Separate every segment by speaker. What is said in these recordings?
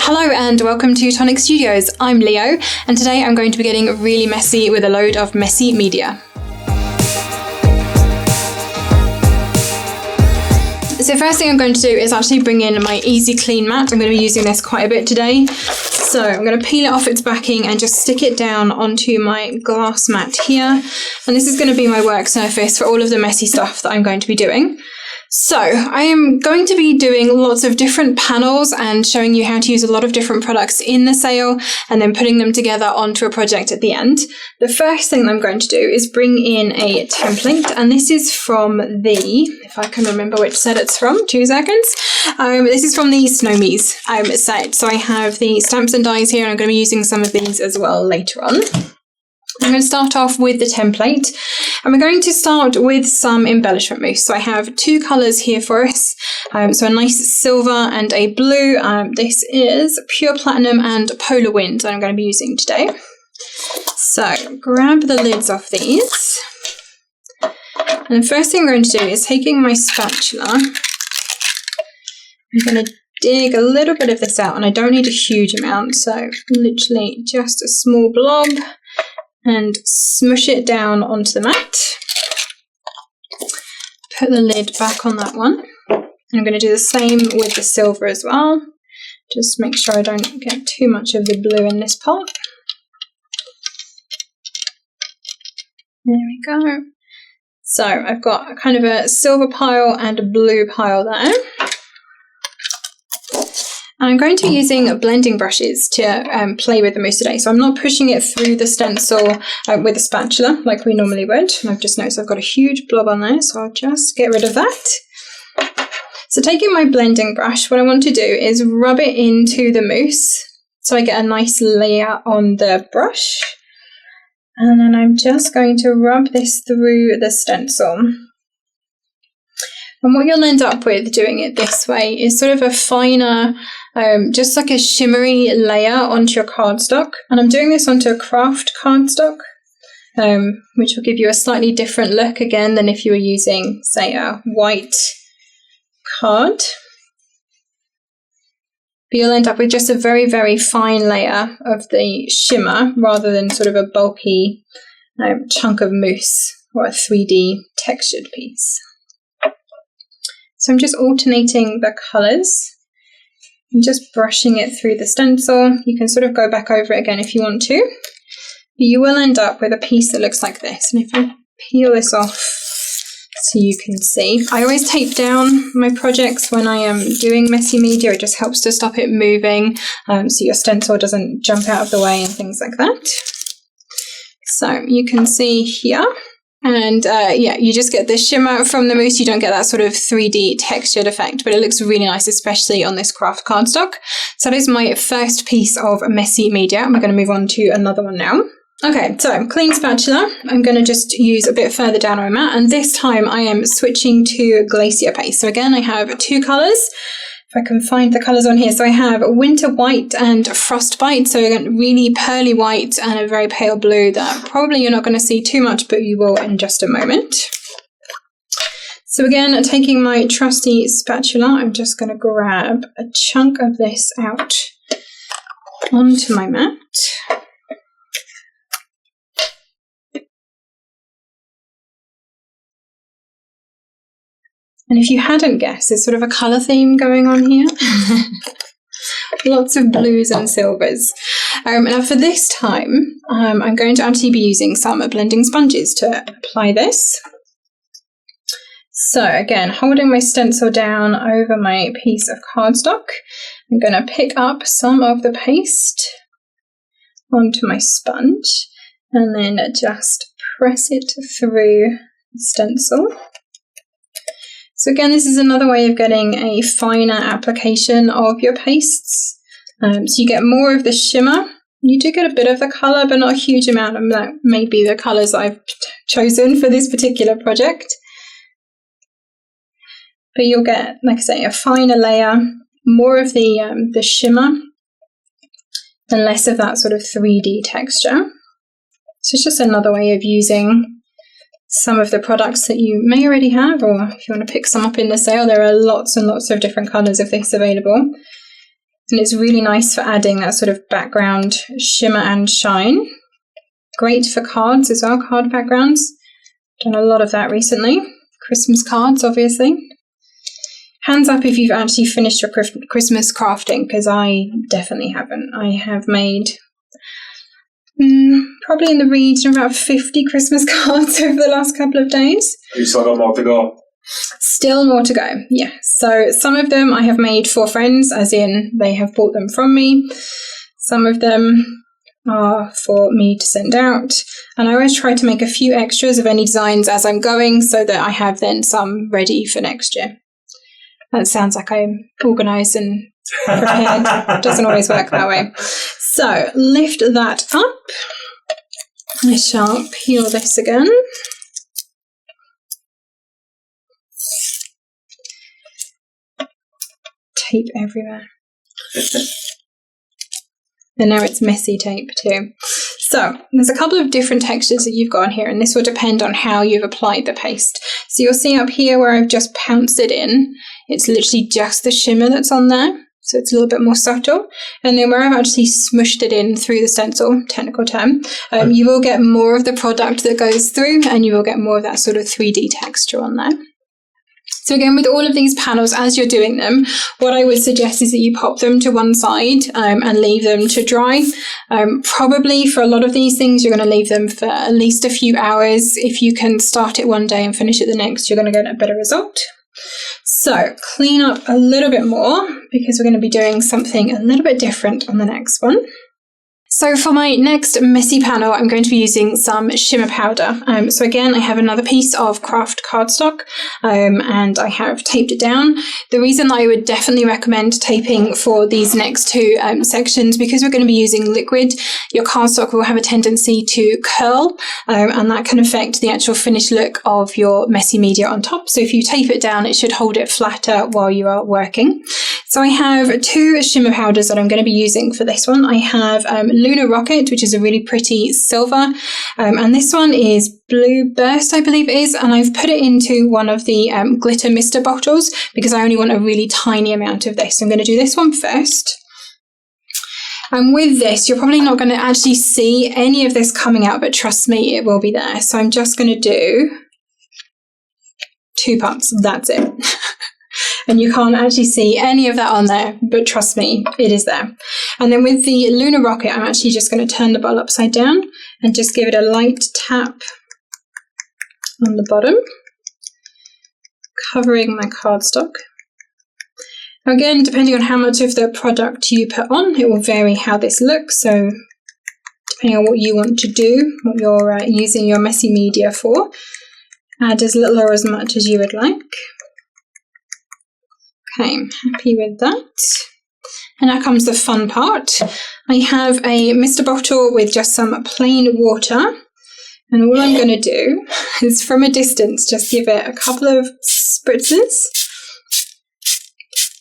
Speaker 1: Hello and welcome to Tonic Studios. I'm Leo and today I'm going to be getting really messy with a load of messy media. So first thing I'm going to do is actually bring in my Easy Clean mat. I'm going to be using this quite a bit today. So I'm going to peel it off its backing and just stick it down onto my glass mat here. And this is going to be my work surface for all of the messy stuff that I'm going to be doing. So I am going to be doing lots of different panels and showing you how to use a lot of different products in the sale and then putting them together onto a project at the end. The first thing that I'm going to do is bring in a template, and this is from if I can remember which set it's from, 2 seconds. This is from the Snowmies set. So I have the stamps and dies here, and I'm going to be using some of these as well later on. I'm going to start off with the template, and we're going to start with some embellishment mousse. So I have 2 colours here for us, so a nice silver and a blue. This is Pure Platinum and Polar Wind that I'm going to be using today. So grab the lids off these, and the first thing I'm going to do is taking my spatula, I'm going to dig a little bit of this out, and I don't need a huge amount, so literally just a small blob, and smush it down onto the mat. Put the lid back on that one. And I'm going to do the same with the silver as well. Just make sure I don't get too much of the blue in this pot. There we go. So I've got kind of a silver pile and a blue pile there. And I'm going to be using blending brushes to play with the mousse today. So I'm not pushing it through the stencil with a spatula like we normally would. And I've just noticed I've got a huge blob on there, so I'll just get rid of that. So taking my blending brush, what I want to do is rub it into the mousse so I get a nice layer on the brush. And then I'm just going to rub this through the stencil. And what you'll end up with doing it this way is sort of a finer, just like a shimmery layer onto your cardstock. And I'm doing this onto a craft cardstock, which will give you a slightly different look again than if you were using, say, a white card. But you'll end up with just a very, very fine layer of the shimmer rather than sort of a bulky chunk of mousse or a 3D textured piece. So I'm just alternating the colours and just brushing it through the stencil. You can sort of go back over it again if you want to. But you will end up with a piece that looks like this. And if I peel this off so you can see, I always tape down my projects when I am doing messy media. It just helps to stop it moving so your stencil doesn't jump out of the way and things like that. So you can see here. And yeah, you just get the shimmer from the mousse. You don't get that sort of 3D textured effect, but it looks really nice, especially on this craft cardstock. So that is my first piece of messy media. We're going to move on to another one now. Okay, so clean spatula. I'm going to just use a bit further down on my mat, and this time I am switching to glacier paste. So again, I have 2 colours. If I can find the colours on here. So I have winter white and frostbite, so really pearly white and a very pale blue that probably you're not going to see too much, but you will in just a moment. So again, taking my trusty spatula, I'm just going to grab a chunk of this out onto my mat. And if you hadn't guessed, there's sort of a colour theme going on here. Lots of blues and silvers. Now for this time, I'm going to actually be using some blending sponges to apply this. So again, holding my stencil down over my piece of cardstock, I'm going to pick up some of the paste onto my sponge and then just press it through the stencil. So again, this is another way of getting a finer application of your pastes. So you get more of the shimmer. You do get a bit of the colour, but not a huge amount, and that may be the colours I've chosen for this particular project. But you'll get, like I say, a finer layer, more of the shimmer, and less of that sort of 3D texture. So it's just another way of using some of the products that you may already have, or if you want to pick some up in the sale, there are lots and lots of different colours of this available. And it's really nice for adding that sort of background shimmer and shine. Great for cards as well, card backgrounds. Done a lot of that recently. Christmas cards, obviously. Hands up if you've actually finished your Christmas crafting, because I definitely haven't. I have made probably in the region of about 50 Christmas cards over the last couple of days.
Speaker 2: You still got more to go?
Speaker 1: Still more to go, yeah. So some of them I have made for friends, as in they have bought them from me. Some of them are for me to send out. And I always try to make a few extras of any designs as I'm going so that I have then some ready for next year. That sounds like I'm organised and prepared. Doesn't always work that way. So lift that up. I shall peel this again. Tape everywhere. And now it's messy tape too. So there's a couple of different textures that you've got on here, and this will depend on how you've applied the paste. So you'll see up here where I've just pounced it in, it's literally just the shimmer that's on there. So it's a little bit more subtle. And then where I've actually smushed it in through the stencil, technical term, you will get more of the product that goes through, and you will get more of that sort of 3D texture on there. So again, with all of these panels, as you're doing them, what I would suggest is that you pop them to one side and leave them to dry. Probably for a lot of these things, you're going to leave them for at least a few hours. If you can start it one day and finish it the next, you're going to get a better result. So clean up a little bit more because we're going to be doing something a little bit different on the next one. So for my next messy panel, I'm going to be using some shimmer powder. So again, I have another piece of craft cardstock and I have taped it down. The reason I would definitely recommend taping for these next two sections, because we're going to be using liquid, your cardstock will have a tendency to curl and that can affect the actual finished look of your messy media on top. So if you tape it down, it should hold it flatter while you are working. So I have two shimmer powders that I'm going to be using for this one. I have Lunar Rocket, which is a really pretty silver, and this one is Blue Burst, I believe it is, and I've put it into one of the glitter mister bottles because I only want a really tiny amount of this. So I'm going to do this one first. And with this, you're probably not going to actually see any of this coming out, but trust me, it will be there. So I'm just going to do 2 pumps, that's it. And you can't actually see any of that on there, but trust me, it is there. And then with the Lunar Rocket, I'm actually just going to turn the bottle upside down and just give it a light tap on the bottom, covering my cardstock. Again, depending on how much of the product you put on, it will vary how this looks. So depending on what you want to do, what you're using your messy media for, add as little or as much as you would like. Okay, I'm happy with that. And now comes the fun part. I have a mister bottle with just some plain water. And all I'm going to do is from a distance just give it a couple of spritzes.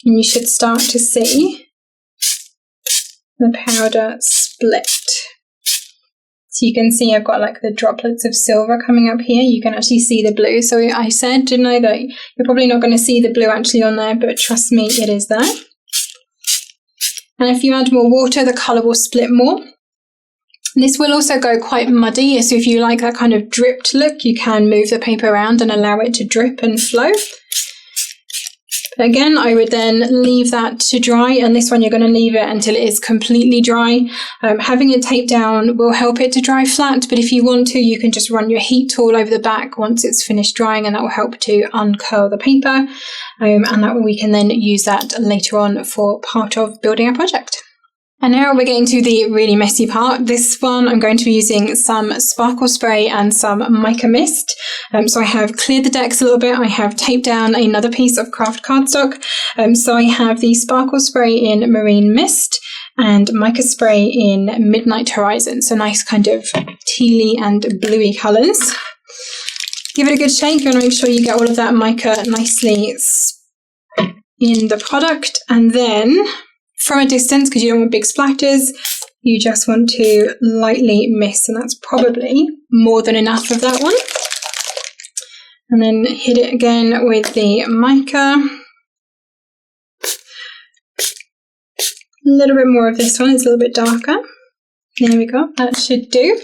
Speaker 1: And you should start to see the powder split. So you can see I've got like the droplets of silver coming up here. You can actually see the blue. So I said, didn't I, that you're probably not going to see the blue actually on there, but trust me, it is there. And if you add more water, the colour will split more. This will also go quite muddy. So if you like that kind of dripped look, you can move the paper around and allow it to drip and flow. But again, I would then leave that to dry, and this one you're going to leave it until it is completely dry. Having it taped down will help it to dry flat, but if you want to, you can just run your heat tool over the back once it's finished drying, and that will help to uncurl the paper, and that way we can then use that later on for part of building our project. And now we're getting to the really messy part. This one I'm going to be using some sparkle spray and some mica mist. So I have cleared the decks a little bit. I have taped down another piece of craft cardstock. So I have the sparkle spray in Marine Mist and mica spray in Midnight Horizon. So nice kind of tealy and bluey colours. Give it a good shake. You want to make sure you get all of that mica nicely in the product, and then from a distance, because you don't want big splatters, you just want to lightly mist, and that's probably more than enough of that one. And then hit it again with the mica. little bit more of this one. It's a little bit darker. There we go. That should do.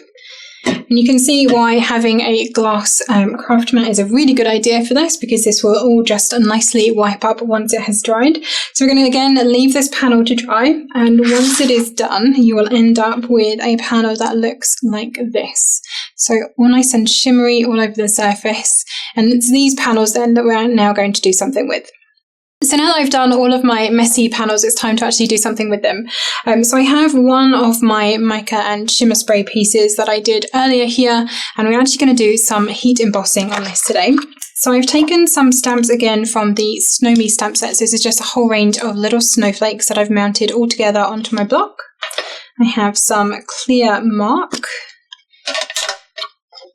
Speaker 1: And you can see why having a glass craft mat is a really good idea for this, because this will all just nicely wipe up once it has dried. So we're going to again leave this panel to dry, and once it is done you will end up with a panel that looks like this. So all nice and shimmery all over the surface, and it's these panels then that we're now going to do something with. So now that I've done all of my messy panels, it's time to actually do something with them. So I have one of my mica and shimmer spray pieces that I did earlier here, and we're actually going to do some heat embossing on this today. So I've taken some stamps again from the Snow Me stamp set. So this is just a whole range of little snowflakes that I've mounted all together onto my block. I have some clear mark.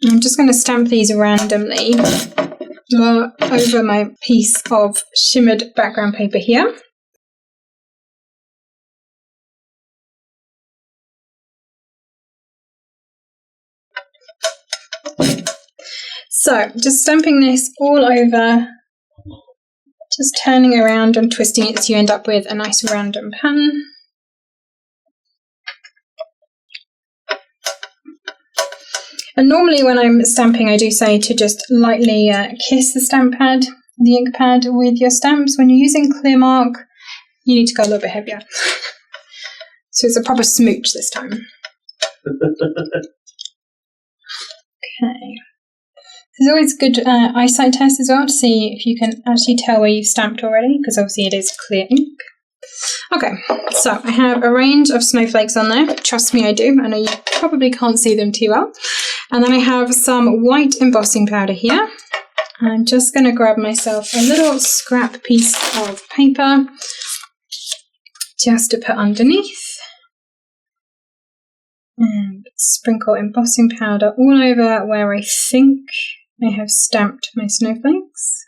Speaker 1: I'm just going to stamp these randomly over my piece of shimmered background paper here. So just stamping this all over, just turning around and twisting it so you end up with a nice random pattern. And normally when I'm stamping, I do say to just lightly kiss the stamp pad, the ink pad with your stamps. When you're using clear mark, you need to go a little bit heavier. So it's a proper smooch this time. Okay. It's always good eyesight test as well to see if you can actually tell where you've stamped already, because obviously it is clear ink. Okay, so I have a range of snowflakes on there. Trust me, I do. I know you probably can't see them too well. And then I have some white embossing powder here. I'm just going to grab myself a little scrap piece of paper just to put underneath. And sprinkle embossing powder all over where I think I have stamped my snowflakes.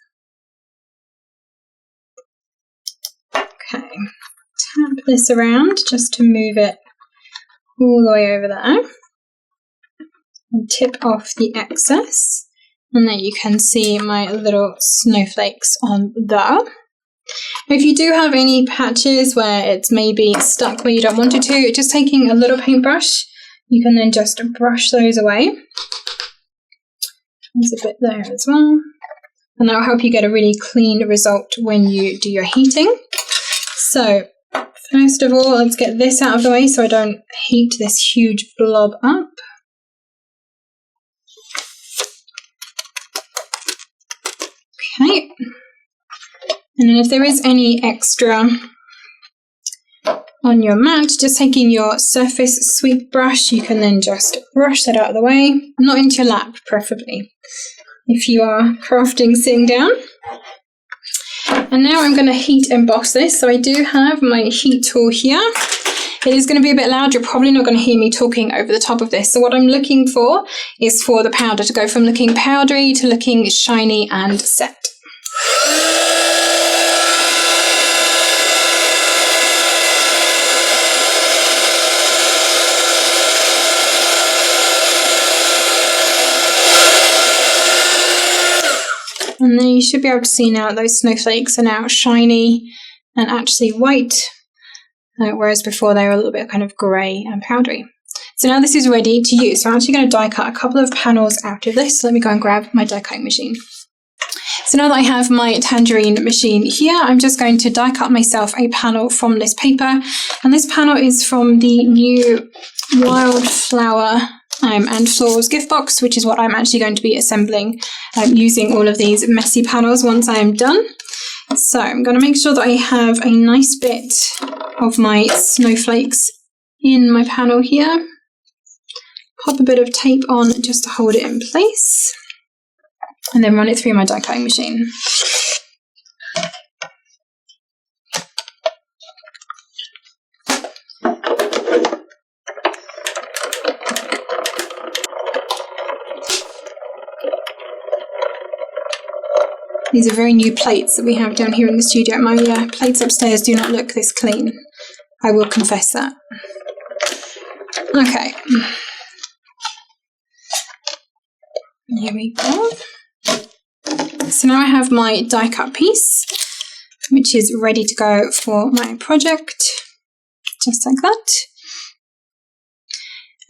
Speaker 1: Okay, tap this around just to move it all the way over there and tip off the excess, and then you can see my little snowflakes on there. If you do have any patches where it's maybe stuck where you don't want it to, just taking a little paintbrush, you can then just brush those away. There's a bit there as well, and that will help you get a really clean result when you do your heating. So first of all, let's get this out of the way so I don't heat this huge blob up. Okay, and then if there is any extra on your mat, just taking your surface sweep brush, you can then just brush that out of the way, not into your lap preferably, if you are crafting sitting down. And now I'm going to heat emboss this. So I do have my heat tool here. It is going to be a bit loud. You're probably not going to hear me talking over the top of this. So what I'm looking for is for the powder to go from looking powdery to looking shiny and set. And then you should be able to see now those snowflakes are now shiny and actually white, whereas before they were a little bit kind of grey and powdery. So now this is ready to use. So I'm actually going to die cut a couple of panels out of this. So let me go and grab my die cutting machine. So now that I have my tangerine machine here, I'm just going to die cut myself a panel from this paper. And this panel is from the new Wildflower and Florals gift box, which is what I'm actually going to be assembling using all of these messy panels once I am done. So I'm going to make sure that I have a nice bit of my snowflakes in my panel here. Pop a bit of tape on just to hold it in place, and then run it through my die cutting machine. These are very new plates that we have down here in the studio. My plates upstairs do not look this clean. I will confess that. Okay. Here we go. So now I have my die cut piece, which is ready to go for my project. just like that.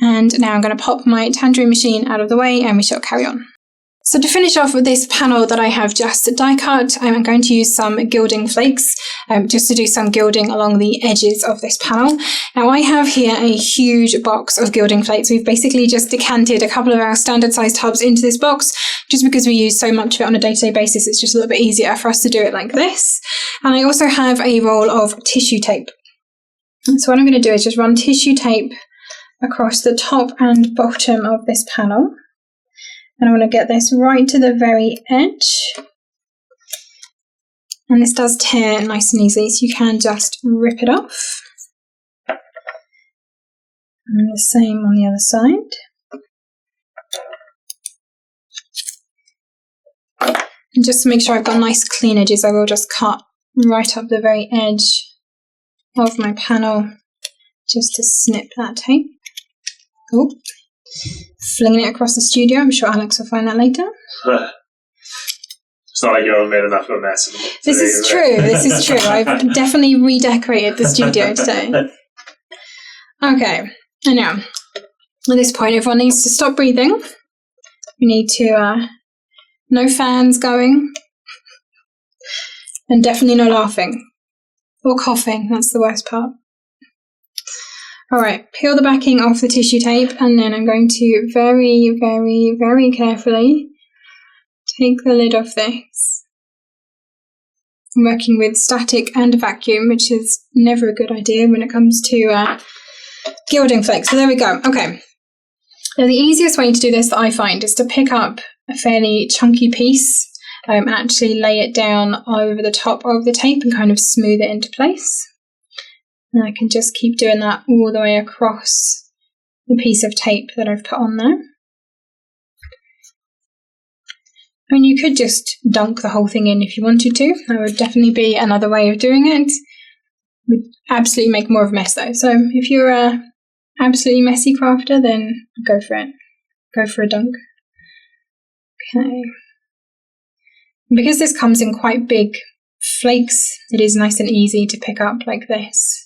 Speaker 1: And now I'm going to pop my tangerine machine out of the way and we shall carry on. So to finish off with this panel that I have just die cut, I'm going to use some gilding flakes just to do some gilding along the edges of this panel. Now I have here a huge box of gilding flakes. We've basically just decanted a couple of our standard size tubs into this box just because we use so much of it on a day-to-day basis. It's just a little bit easier for us to do it like this. And I also have a roll of tissue tape. So what I'm going to do is just run tissue tape across the top and bottom of this panel. And I want to get this right to the very edge. And this does tear nice and easily, so you can just rip it off. And the same on the other side. And just to make sure I've got nice clean edges, I will just cut right up the very edge of my panel just to snip that tape. Oh. Flinging it across the studio. I'm sure Alex will find that later.
Speaker 2: It's not like you haven't made enough of a mess.
Speaker 1: This is true. This is true. I've definitely redecorated the studio today. Okay, and now, at this point, everyone needs to stop breathing. We need to, no fans going. And definitely no laughing. Or coughing, that's the worst part. Alright, peel the backing off the tissue tape, and then I'm going to very, very, very carefully take the lid off this. I'm working with static and vacuum, which is never a good idea when it comes to gilding flakes. So there we go. Okay. Now the easiest way to do this that I find is to pick up a fairly chunky piece and actually lay it down over the top of the tape and kind of smooth it into place. And I can just keep doing that all the way across the piece of tape that I've put on there. I mean, you could just dunk the whole thing in if you wanted to. That would definitely be another way of doing it. Would absolutely make more of a mess though. So if you're a absolutely messy crafter, then go for it. Go for a dunk. Okay. Because this comes in quite big flakes, it is nice and easy to pick up like this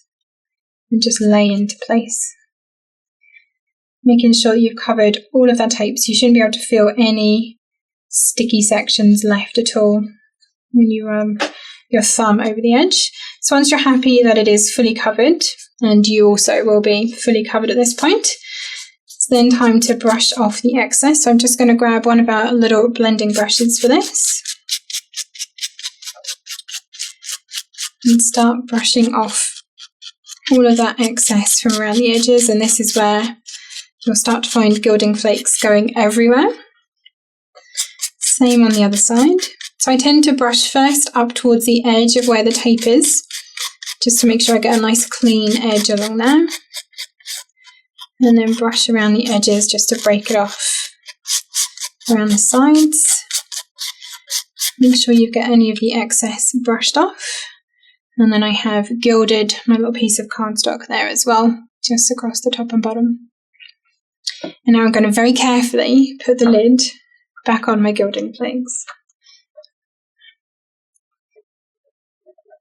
Speaker 1: and just lay into place. Making sure that you've covered all of that tape, so you shouldn't be able to feel any sticky sections left at all when you run your thumb over the edge. So once you're happy that it is fully covered, and you also will be fully covered at this point, it's then time to brush off the excess. So I'm just going to grab one of our little blending brushes for this and start brushing off all of that excess from around the edges, and this is where you'll start to find gilding flakes going everywhere. Same on the other side. So I tend to brush first up towards the edge of where the tape is, just to make sure I get a nice clean edge along there. And then brush around the edges just to break it off around the sides. Make sure you get any of the excess brushed off. And then I have gilded my little piece of cardstock there as well, just across the top and bottom. And now I'm going to very carefully put the lid back on my gilding flakes.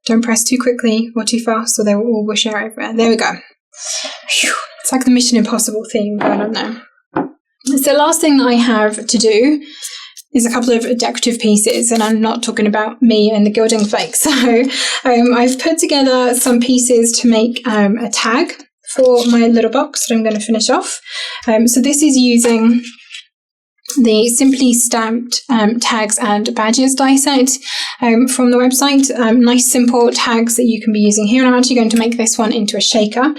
Speaker 1: Don't press too quickly or too fast or they will all whoosh out everywhere. There we go. Whew. It's like the Mission Impossible theme going on there. So the last thing that I have to do is a couple of decorative pieces, and I'm not talking about me and the gilding flakes. So I've put together some pieces to make a tag for my little box that I'm going to finish off. So this is using the Simply Stamped tags and badges die set from the website. Nice simple tags that you can be using here, and I'm actually going to make this one into a shaker.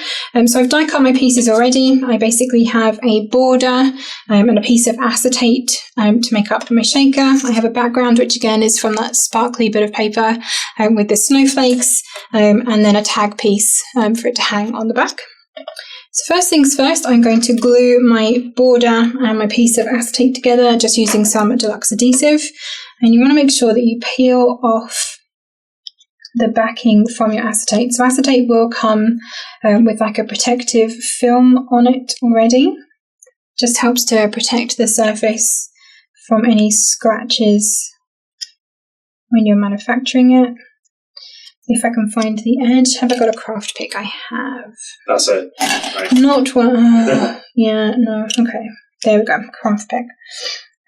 Speaker 1: So I've die cut my pieces already. I basically have a border and a piece of acetate to make up my shaker. I have a background, which again is from that sparkly bit of paper with the snowflakes, and then a tag piece for it to hang on the back. So first things first, I'm going to glue my border and my piece of acetate together just using some deluxe adhesive. And you want to make sure that you peel off the backing from your acetate. So acetate will come with like a protective film on it already. Just helps to protect the surface from any scratches when you're manufacturing it. If I can find the edge. Have I got a craft pick? I have.
Speaker 2: That's it. Right.
Speaker 1: Not one. Yeah, no. Okay. There we go. Craft pick.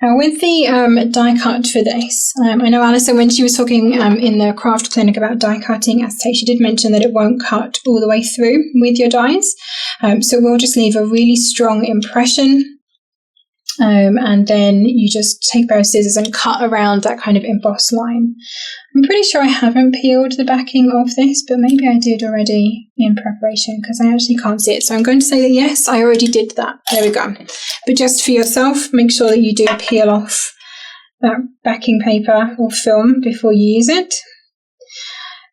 Speaker 1: Now with the die cut for this, I know Alison, when she was talking in the craft clinic about die cutting acetate, she did mention that it won't cut all the way through with your dies. So it will just leave a really strong impression. And then you just take a pair of scissors and cut around that kind of embossed line. I'm pretty sure I haven't peeled the backing of this, but maybe I did already in preparation because I actually can't see it. So I'm going to say that yes, I already did that. There we go. But just for yourself, make sure that you do peel off that backing paper or film before you use it.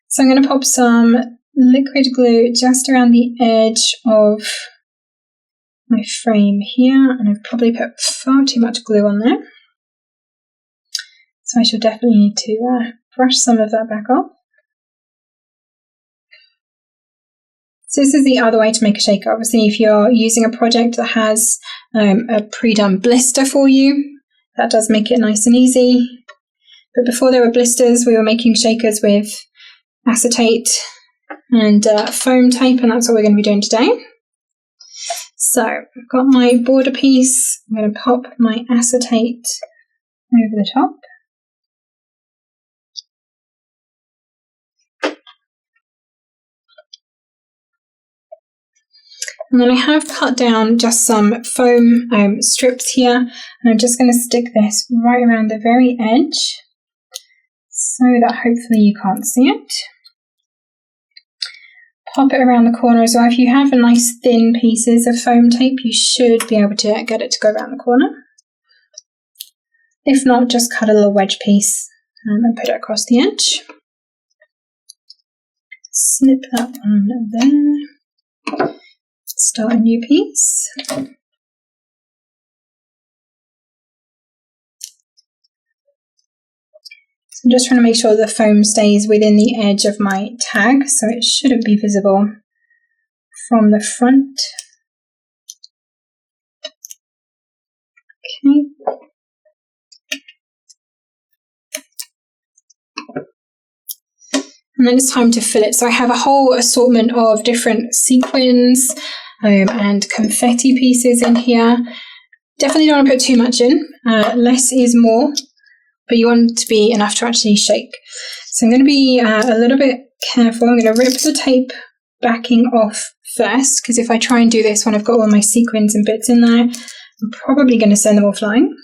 Speaker 1: So I'm going to pop some liquid glue just around the edge of my frame here, and I've probably put far too much glue on there. So I shall definitely need to brush some of that back off. So this is the other way to make a shaker. Obviously, if you're using a project that has a pre-done blister for you, that does make it nice and easy. But before there were blisters, we were making shakers with acetate and foam tape, and that's what we're going to be doing today. So I've got my border piece. I'm going to pop my acetate over the top. And then I have cut down just some foam strips here, and I'm just going to stick this right around the very edge so that hopefully you can't see it. Pop it around the corner as well. If you have a nice thin pieces of foam tape, you should be able to get it to go around the corner. If not, just cut a little wedge piece and put it across the edge. Snip that one there. Start a new piece. So I'm just trying to make sure the foam stays within the edge of my tag, so it shouldn't be visible from the front. Okay. And then it's time to fill it. So I have a whole assortment of different sequins and confetti pieces in here. Definitely don't want to put too much in. Less is more, but you want it to be enough to actually shake. So I'm going to be a little bit careful. I'm going to rip the tape backing off first, because if I try and do this when I've got all my sequins and bits in there, I'm probably going to send them all flying.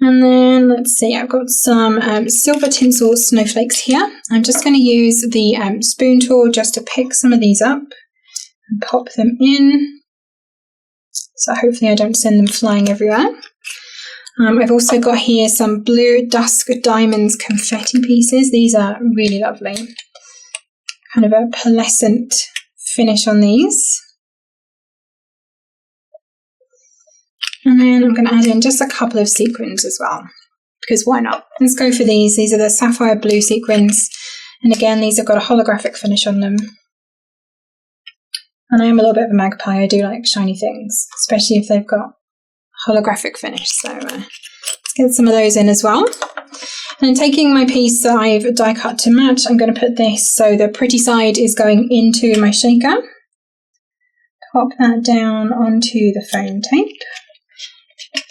Speaker 1: And then let's see, I've got some silver tinsel snowflakes here. I'm just going to use the spoon tool just to pick some of these up and pop them in. So hopefully I don't send them flying everywhere. I've also got here some blue dusk diamonds confetti pieces. These are really lovely. Kind of a pearlescent finish on these. And then I'm going to add in just a couple of sequins as well, because why not? Let's go for these. These are the sapphire blue sequins. And again, these have got a holographic finish on them. And I am a little bit of a magpie. I do like shiny things, especially if they've got holographic finish. So let's get some of those in as well. And then taking my piece that I've die cut to match, I'm going to put this so the pretty side is going into my shaker. Pop that down onto the foam tape.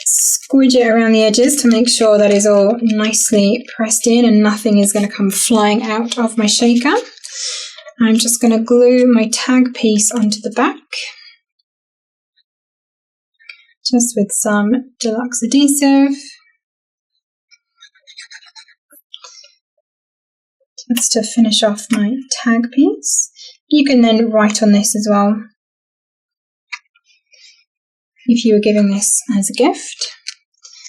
Speaker 1: Squidge it around the edges to make sure that is all nicely pressed in and nothing is going to come flying out of my shaker. I'm just going to glue my tag piece onto the back, just with some deluxe adhesive, just to finish off my tag piece. You can then write on this as well if you were giving this as a gift.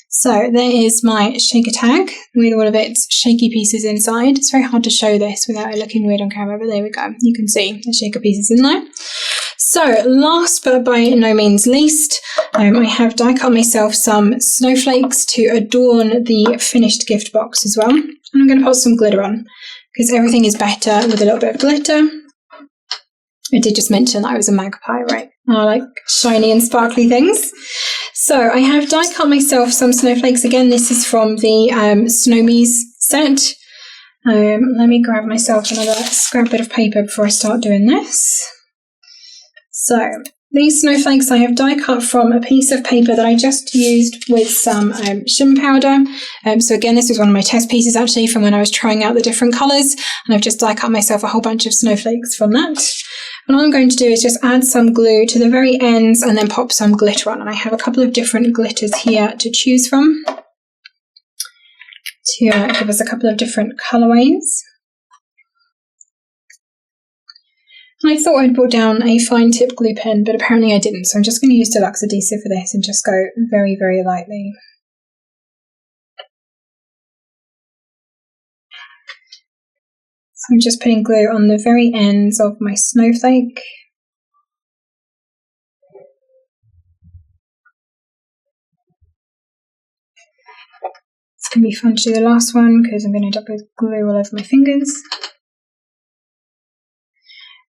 Speaker 1: So there is my shaker tag with all of its shaky pieces inside. It's very hard to show this without it looking weird on camera, but there we go. You can see the shaker pieces in there. So last but by no means least, I have die cut myself some snowflakes to adorn the finished gift box as well. And I'm going to put some glitter on, because everything is better with a little bit of glitter. I did just mention that I was a magpie, right? I like shiny and sparkly things. So I have die cut myself some snowflakes. Again, this is from the Snowmies set. Let me grab myself another scrap bit of paper before I start doing this. So these snowflakes I have die cut from a piece of paper that I just used with some shimmer powder. So again, this was one of my test pieces actually from when I was trying out the different colours, and I've just die cut myself a whole bunch of snowflakes from that. And all I'm going to do is just add some glue to the very ends and then pop some glitter on. And I have a couple of different glitters here to choose from to give us a couple of different colourways. I thought I'd brought down a fine tip glue pen, but apparently I didn't, so I'm just going to use deluxe adhesive for this and just go very, very lightly. So I'm just putting glue on the very ends of my snowflake. It's going to be fun to do the last one because I'm going to end up with glue all over my fingers.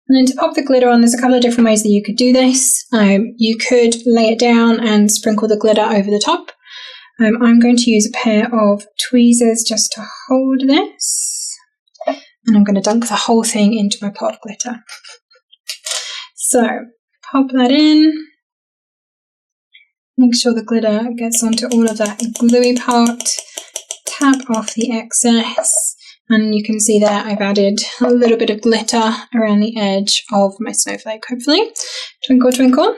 Speaker 1: And then to pop the glitter on, there's a couple of different ways that you could do this. You could lay it down and sprinkle the glitter over the top. I'm going to use a pair of tweezers just to hold this. And I'm going to dunk the whole thing into my pot of glitter. So, pop that in. Make sure the glitter gets onto all of that gluey part. Tap off the excess. And you can see there I've added a little bit of glitter around the edge of my snowflake, hopefully. Twinkle, twinkle.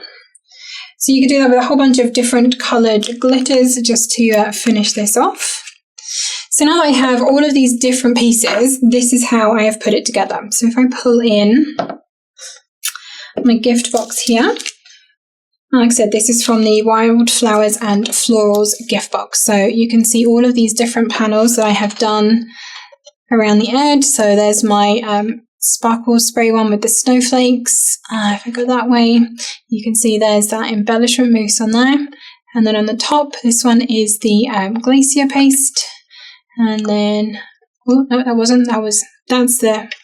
Speaker 1: So you could do that with a whole bunch of different coloured glitters just to finish this off. So now that I have all of these different pieces, this is how I have put it together. So if I pull in my gift box here, like I said, this is from the Wildflowers and Florals gift box. So you can see all of these different panels that I have done around the edge. So there's my sparkle spray one with the snowflakes. If I go that way, you can see there's that embellishment mousse on there. And then on the top, this one is the glacier paste. And then, oh, no,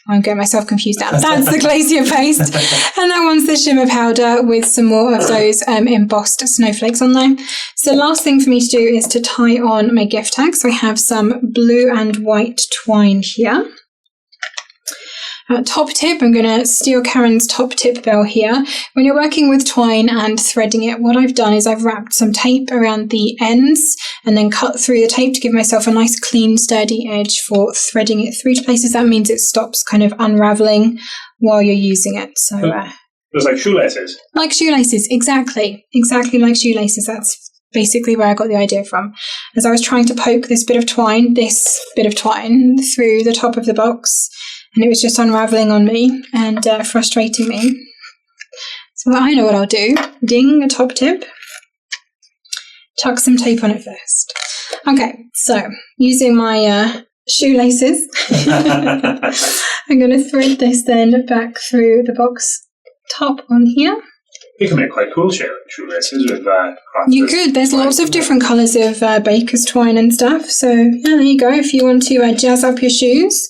Speaker 1: I'm getting myself confused now. That's the glacier paste. And that one's the shimmer powder with some more of those embossed snowflakes on there. So the last thing for me to do is to tie on my gift tag. So I have some blue and white twine here. Top tip, I'm going to steal Karen's top tip bell here. When you're working with twine and threading it, what I've done is I've wrapped some tape around the ends and then cut through the tape to give myself a nice clean sturdy edge for threading it through to places. That means it stops kind of unravelling while you're using it. So
Speaker 2: it's like shoelaces.
Speaker 1: Like shoelaces, exactly like shoelaces. That's basically where I got the idea from. As I was trying to poke this bit of twine through the top of the box, and it was just unravelling on me and frustrating me. So I know what I'll do. Ding, a top tip. Chuck some tape on it first. Okay, so using my shoelaces, I'm going to thread this then back through the box top on here.
Speaker 2: You can make quite cool shoelaces with
Speaker 1: you could. There's lots of different colours of baker's twine and stuff. So yeah, there you go. If you want to jazz up your shoes,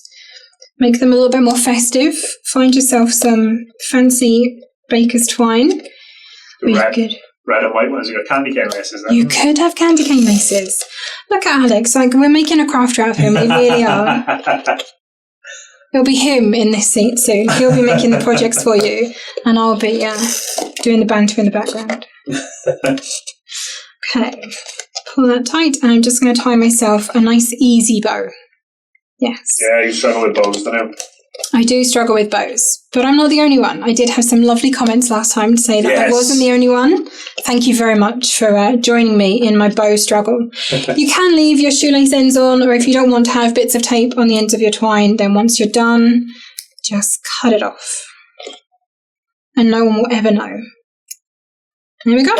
Speaker 1: make them a little bit more festive, find yourself some fancy baker's twine.
Speaker 2: Red and white ones. You've got candy cane laces.
Speaker 1: You could have candy cane laces. Look at Alex. Like, we're making a craft out of him. We really are. It'll be him in this scene soon. He'll be making the projects for you, and I'll be doing the banter in the background. Okay, pull that tight, and I'm just going to tie myself a nice easy bow. Yes.
Speaker 2: Yeah, you struggle with bows, don't you?
Speaker 1: I do struggle with bows, but I'm not the only one. I did have some lovely comments last time to say that I wasn't the only one. Thank you very much for joining me in my bow struggle. You can leave your shoelace ends on, or if you don't want to have bits of tape on the ends of your twine, then once you're done, just cut it off. And no one will ever know. There we go.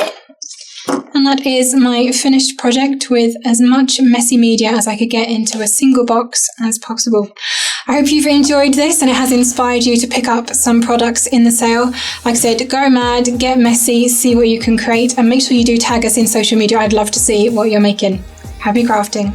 Speaker 1: And that is my finished project with as much messy media as I could get into a single box as possible. I hope you've enjoyed this and it has inspired you to pick up some products in the sale. Like I said, go mad, get messy, see what you can create, and make sure you do tag us in social media. I'd love to see what you're making. Happy crafting.